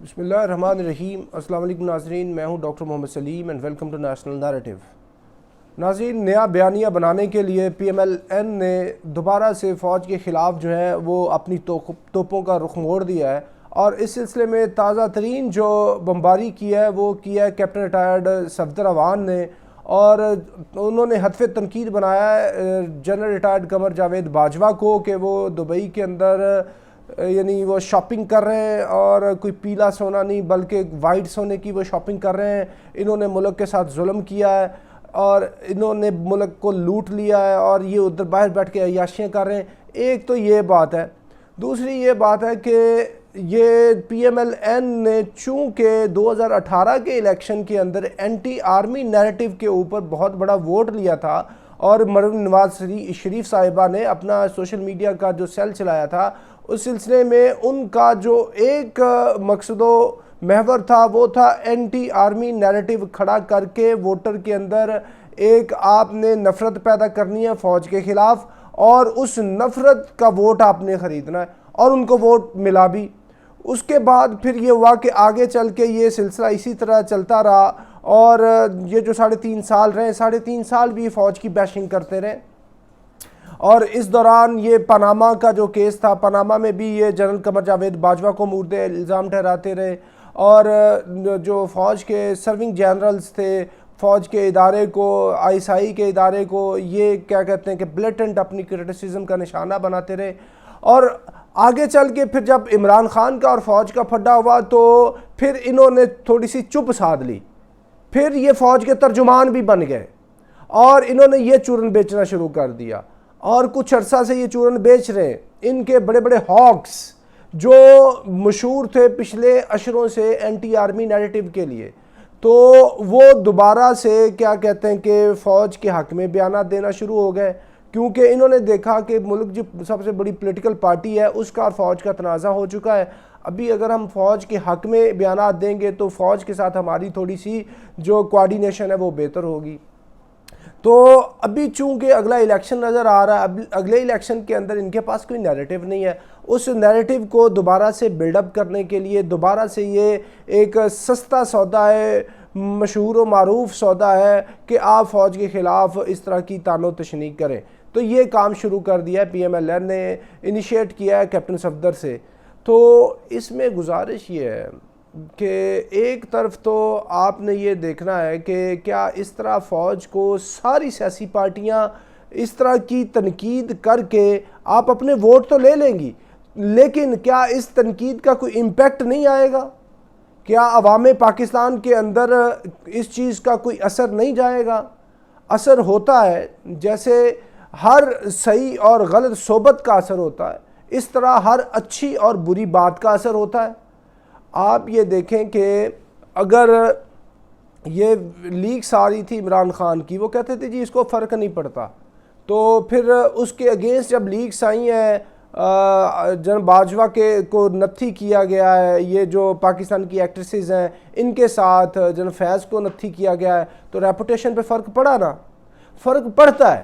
بسم اللہ الرحمن الرحیم۔ السلام علیکم ناظرین، میں ہوں doctor Muhammad Saleem and welcome to national narrative. ناظرین، نیا بیانیہ بنانے کے لیے پی ایم ایل این نے دوبارہ سے فوج کے خلاف جو ہے وہ اپنی توپوں کا رخ موڑ دیا ہے، اور اس سلسلے میں تازہ ترین جو بمباری کی ہے وہ کی ہے کیپٹن ریٹائرڈ صفدر عوان نے، اور انہوں نے ہدف تنقید بنایا ہے جنرل ریٹائرڈ قمر جاوید باجوہ کو کہ وہ دبئی کے اندر یعنی وہ شاپنگ کر رہے ہیں، اور کوئی پیلا سونا نہیں بلکہ وائٹ سونے کی وہ شاپنگ کر رہے ہیں۔ انہوں نے ملک کے ساتھ ظلم کیا ہے اور انہوں نے ملک کو لوٹ لیا ہے، اور یہ ادھر باہر بیٹھ کے عیاشیاں کر رہے ہیں۔ ایک تو یہ بات ہے، دوسری یہ بات ہے کہ یہ پی ایم ایل این نے چونکہ 2018 کے الیکشن کے اندر اینٹی آرمی نیریٹو کے اوپر بہت بڑا ووٹ لیا تھا، اور مریم نواز شریف صاحبہ نے اپنا سوشل میڈیا کا جو سیل چلایا تھا، اس سلسلے میں ان کا جو ایک مقصد و محور تھا وہ تھا اینٹی آرمی نیریٹو کھڑا کر کے ووٹر کے اندر ایک آپ نے نفرت پیدا کرنی ہے فوج کے خلاف، اور اس نفرت کا ووٹ آپ نے خریدنا ہے، اور ان کو ووٹ ملا بھی۔ اس کے بعد پھر یہ ہوا کہ آگے چل کے یہ سلسلہ اسی طرح چلتا رہا، اور یہ جو 3.5 سال رہے، 3.5 سال بھی فوج کی بیشنگ کرتے رہے، اور اس دوران یہ پاناما کا جو کیس تھا، پاناما میں بھی یہ جنرل قمر جاوید باجوہ کو مورد الزام ٹھہراتے رہے، اور جو فوج کے سرونگ جنرلز تھے فوج کے ادارے کو، آئی ایس آئی کے ادارے کو، یہ کیا کہتے ہیں کہ بلیٹنٹ اپنی کرٹیسزم کا نشانہ بناتے رہے۔ اور آگے چل کے پھر جب عمران خان کا اور فوج کا پھڈا ہوا تو پھر انہوں نے تھوڑی سی چپ سادھ لی، پھر یہ فوج کے ترجمان بھی بن گئے، اور انہوں نے یہ چورن بیچنا شروع کر دیا، اور کچھ عرصہ سے یہ چورن بیچ رہے ہیں۔ ان کے بڑے بڑے ہاکس جو مشہور تھے پچھلے اشروں سے اینٹی آرمی نیریٹو کے لیے، تو وہ دوبارہ سے کیا کہتے ہیں کہ فوج کے حق میں بیانات دینا شروع ہو گئے، کیونکہ انہوں نے دیکھا کہ ملک جو سب سے بڑی پولیٹیکل پارٹی ہے اس کا اور فوج کا تنازع ہو چکا ہے۔ ابھی اگر ہم فوج کے حق میں بیانات دیں گے تو فوج کے ساتھ ہماری تھوڑی سی جو کوارڈینیشن ہے وہ بہتر ہوگی۔ تو ابھی چونکہ اگلا الیکشن نظر آ رہا ہے، اگلے الیکشن کے اندر ان کے پاس کوئی نیریٹو نہیں ہے، اس نیریٹو کو دوبارہ سے بلڈ اپ کرنے کے لیے دوبارہ سے یہ ایک سستا سودا ہے، مشہور و معروف سودا ہے کہ آپ فوج کے خلاف اس طرح کی طعن و تشنیع کریں۔ تو یہ کام شروع کر دیا ہے پی ایم ایل این نے، انیشیٹ کیا ہے کیپٹن صفدر سے۔ تو اس میں گزارش یہ ہے کہ ایک طرف تو آپ نے یہ دیکھنا ہے کہ کیا اس طرح فوج کو ساری سیاسی پارٹیاں اس طرح کی تنقید کر کے آپ اپنے ووٹ تو لے لیں گی، لیکن کیا اس تنقید کا کوئی امپیکٹ نہیں آئے گا؟ کیا عوام پاکستان کے اندر اس چیز کا کوئی اثر نہیں جائے گا؟ اثر ہوتا ہے، جیسے ہر صحیح اور غلط صحبت کا اثر ہوتا ہے، اس طرح ہر اچھی اور بری بات کا اثر ہوتا ہے۔ آپ یہ دیکھیں کہ اگر یہ لیکس آ رہی تھی عمران خان کی، وہ کہتے تھے جی اس کو فرق نہیں پڑتا، تو پھر اس کے اگینسٹ جب لیکس آئی ہیں جنرل باجوہ کو نتھی کیا گیا ہے، یہ جو پاکستان کی ایکٹریسز ہیں ان کے ساتھ جنرل فیض کو نتھی کیا گیا ہے، تو ریپوٹیشن پہ فرق پڑا نا، فرق پڑتا ہے۔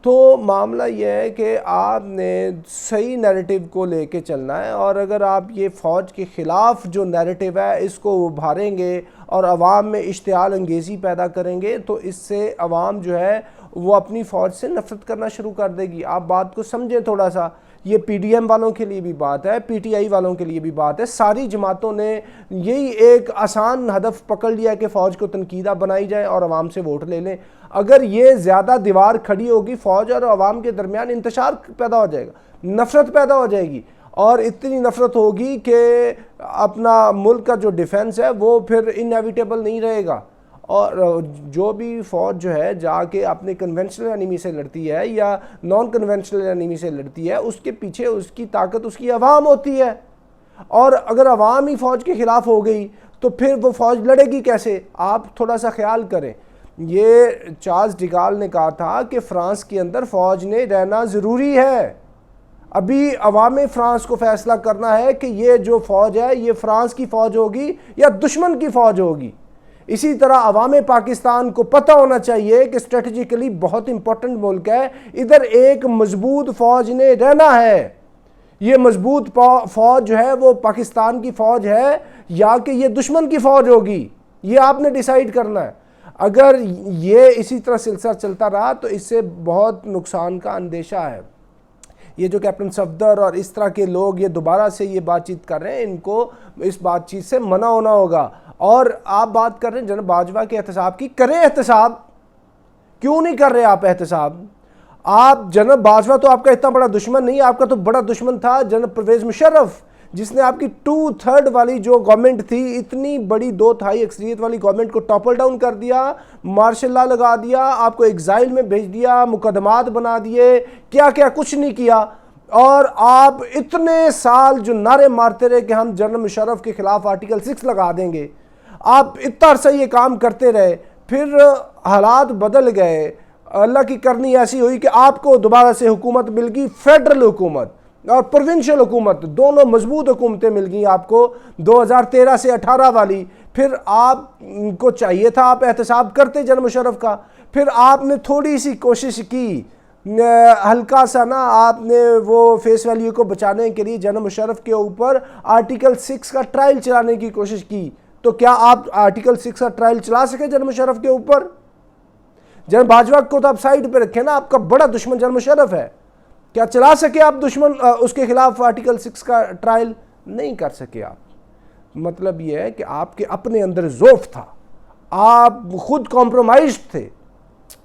تو معاملہ یہ ہے کہ آپ نے صحیح نیریٹو کو لے کے چلنا ہے، اور اگر آپ یہ فوج کے خلاف جو نیریٹو ہے اس کو ابھاریں گے اور عوام میں اشتعال انگیزی پیدا کریں گے تو اس سے عوام جو ہے وہ اپنی فوج سے نفرت کرنا شروع کر دے گی۔ آپ بات کو سمجھیں تھوڑا سا، یہ پی ڈی ایم والوں کے لیے بھی بات ہے، پی ٹی آئی والوں کے لیے بھی بات ہے، ساری جماعتوں نے یہی ایک آسان ہدف پکڑ لیا کہ فوج کو تنقیدہ بنائی جائے اور عوام سے ووٹ لے لیں۔ اگر یہ زیادہ دیوار کھڑی ہوگی فوج اور عوام کے درمیان انتشار پیدا ہو جائے گا، نفرت پیدا ہو جائے گی، اور اتنی نفرت ہوگی کہ اپنا ملک کا جو ڈیفنس ہے وہ پھر انیویٹیبل نہیں رہے گا، اور جو بھی فوج جو ہے جا کے اپنے کنونشنل انیمی سے لڑتی ہے یا نان کنونشنل انیمی سے لڑتی ہے، اس کے پیچھے اس کی طاقت اس کی عوام ہوتی ہے، اور اگر عوام ہی فوج کے خلاف ہو گئی تو پھر وہ فوج لڑے گی کیسے؟ آپ تھوڑا سا خیال کریں۔ یہ چارلز ڈیگال نے کہا تھا کہ فرانس کے اندر فوج نے رہنا ضروری ہے، ابھی عوام فرانس کو فیصلہ کرنا ہے کہ یہ جو فوج ہے یہ فرانس کی فوج ہوگی یا دشمن کی فوج ہوگی۔ اسی طرح عوام پاکستان کو پتہ ہونا چاہیے کہ اسٹریٹجیکلی بہت امپورٹنٹ ملک ہے، ادھر ایک مضبوط فوج نے رہنا ہے، یہ مضبوط فوج جو ہے وہ پاکستان کی فوج ہے یا کہ یہ دشمن کی فوج ہوگی، یہ آپ نے ڈیسائیڈ کرنا ہے۔ اگر یہ اسی طرح سلسلہ چلتا رہا تو اس سے بہت نقصان کا اندیشہ ہے۔ یہ جو کیپٹن صفدر اور اس طرح کے لوگ یہ دوبارہ سے یہ بات چیت کر رہے ہیں، ان کو اس بات چیت سے منع ہونا ہوگا۔ اور آپ بات کر رہے ہیں جناب باجوہ کے احتساب کی، کریں احتساب، کیوں نہیں کر رہے آپ احتساب؟ آپ جناب باجوہ تو آپ کا اتنا بڑا دشمن نہیں، آپ کا تو بڑا دشمن تھا جناب پرویز مشرف، جس نے آپ کی 2/3 والی جو گورنمنٹ تھی، اتنی بڑی 2/3 اکثریت والی گورنمنٹ کو ٹاپل ڈاؤن کر دیا، مارشل لا لگا دیا، آپ کو ایگزائل میں بھیج دیا، مقدمات بنا دیے، کیا کیا کچھ نہیں کیا۔ اور آپ اتنے سال جو نعرے مارتے رہے کہ ہم جنرل مشرف کے خلاف آرٹیکل 6 لگا دیں گے، آپ اتنا عرصہ یہ کام کرتے رہے، پھر حالات بدل گئے، اللہ کی کرنی ایسی ہوئی کہ آپ کو دوبارہ سے حکومت مل گئی، فیڈرل حکومت اور پروونشل حکومت، دونوں مضبوط حکومتیں مل گئیں آپ کو 2013 سے 18 والی۔ پھر آپ کو چاہیے تھا آپ احتساب کرتے جنرل مشرف کا، پھر آپ نے تھوڑی سی کوشش کی، ہلکا سا نا، آپ نے وہ فیس ویلیو کو بچانے کے لیے جنرل مشرف کے اوپر آرٹیکل 6 کا ٹرائل چلانے کی کوشش کی۔ تو کیا آپ آرٹیکل 6 کا ٹرائل چلا سکے جنرل مشرف کے اوپر؟ جنرل باجوہ کو تو آپ سائیڈ پہ رکھیں نا، آپ کا بڑا دشمن جنرل مشرف ہے، کیا چلا سکے آپ دشمن اس کے خلاف آرٹیکل 6 کا ٹرائل؟ نہیں کر سکے آپ۔ مطلب یہ ہے کہ آپ کے اپنے اندر ضعف تھا، آپ خود کمپرومائزڈ تھے،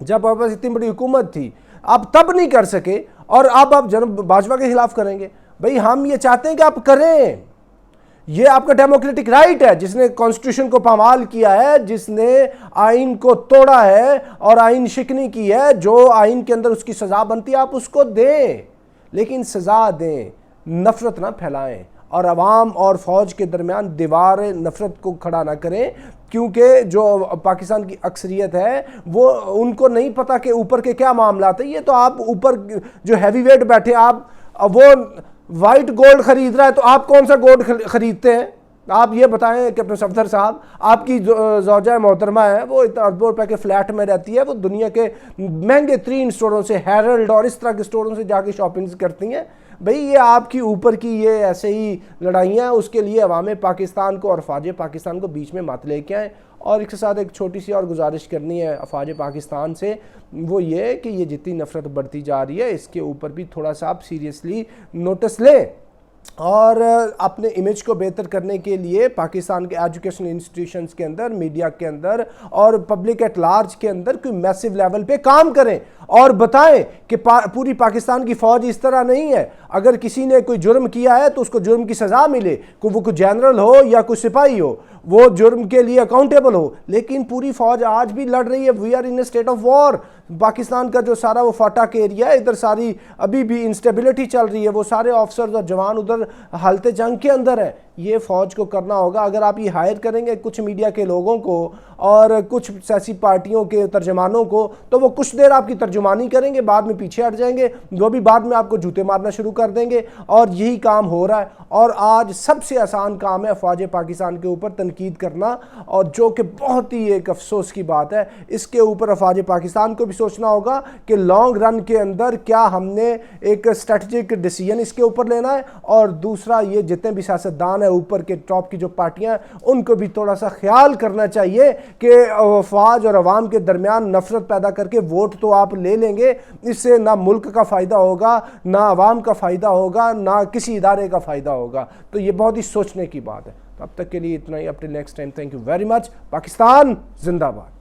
جب آپ پاس اتنی بڑی حکومت تھی آپ تب نہیں کر سکے، اور اب آپ جنرل باجوہ کے خلاف کریں گے؟ بھئی ہم یہ چاہتے ہیں کہ آپ کریں، یہ آپ کا ڈیموکریٹک رائٹ ہے، جس نے کانسٹیٹیوشن کو پامال کیا ہے، جس نے آئین کو توڑا ہے اور آئین شکنی کی ہے، جو آئین کے اندر اس کی سزا بنتی ہے آپ اس کو دیں، لیکن سزا دیں، نفرت نہ پھیلائیں، اور عوام اور فوج کے درمیان دیوار نفرت کو کھڑا نہ کریں، کیونکہ جو پاکستان کی اکثریت ہے وہ ان کو نہیں پتا کہ اوپر کے کیا معاملات ہیں۔ یہ تو آپ اوپر جو ہیوی ویٹ بیٹھے، آپ وہ وائٹ گولڈ خرید رہا ہے تو آپ کون سا گولڈ خریدتے ہیں؟ آپ یہ بتائیں کیپٹن صفدر صاحب، آپ کی زوجہ محترمہ ہے، وہ اربوں روپے کے فلیٹ میں رہتی ہے، وہ دنیا کے مہنگے ترین سٹوروں سے، ہیرلڈ اور اس طرح کے سٹوروں سے جا کے شاپنگ کرتی ہیں۔ بھئی یہ آپ کی اوپر کی یہ ایسے ہی لڑائیاں ہیں، اس کے لیے عوام پاکستان کو اور افواج پاکستان کو بیچ میں مت لے کے آئیں۔ اور اس کے ساتھ ایک چھوٹی سی اور گزارش کرنی ہے افواج پاکستان سے، وہ یہ کہ یہ جتنی نفرت بڑھتی جا رہی ہے اس کے اوپر بھی تھوڑا سا آپ سیریسلی نوٹس لیں، اور اپنے امیج کو بہتر کرنے کے لیے پاکستان کے ایجوکیشن انسٹیٹیوشنز کے اندر، میڈیا کے اندر اور پبلک ایٹ لارج کے اندر کوئی میسیو لیول پہ کام کریں، اور بتائیں کہ پوری پاکستان کی فوج اس طرح نہیں ہے، اگر کسی نے کوئی جرم کیا ہے تو اس کو جرم کی سزا ملے، وہ کوئی جنرل ہو یا کوئی سپاہی ہو، وہ جرم کے لیے اکاؤنٹیبل ہو۔ لیکن پوری فوج آج بھی لڑ رہی ہے، we are in a state of war. Pakistan کا جو سارا وہ فاٹا کے ایریا ہے، ادھر ساری ابھی بھی انسٹیبلٹی چل رہی ہے، وہ سارے آفسرز اور جوان ادھر حالت جنگ کے اندر ہے۔ یہ فوج کو کرنا ہوگا۔ اگر آپ یہ ہائر کریں گے کچھ میڈیا کے لوگوں کو اور کچھ سیاسی پارٹیوں کے ترجمانوں کو، تو وہ کچھ دیر آپ کی ترجمانی کریں گے، بعد میں پیچھے ہٹ جائیں گے، وہ بھی بعد میں آپ کو جوتے مارنا شروع کر دیں گے، اور یہی کام ہو رہا ہے۔ اور آج سب سے آسان کام ہے افواج پاکستان کے اوپر تنقید کرنا، اور جو کہ بہت ہی ایک افسوس کی بات ہے۔ اس کے اوپر افواج پاکستان کو بھی سوچنا ہوگا کہ لانگ رن کے اندر کیا ہم نے ایک اسٹریٹجک ڈیسیژن اس کے اوپر لینا ہے، اور دوسرا یہ جتنے بھی سیاستدان ہیں اوپر کے ٹاپ کی جو پارٹیاں ہیں ان کو بھی تھوڑا سا خیال کرنا چاہیے کہ افواج اور عوام کے درمیان نفرت پیدا کر کے ووٹ تو آپ لے لیں گے، اس سے نہ ملک کا فائدہ ہوگا، نہ عوام کا فائدہ ہوگا، نہ کسی ادارے کا فائدہ ہوگا۔ تو یہ بہت ہی سوچنے کی بات ہے۔ اب تک کے لیے اتنا ہی، up till next time, thank you very much. Pakistan زندہ باد۔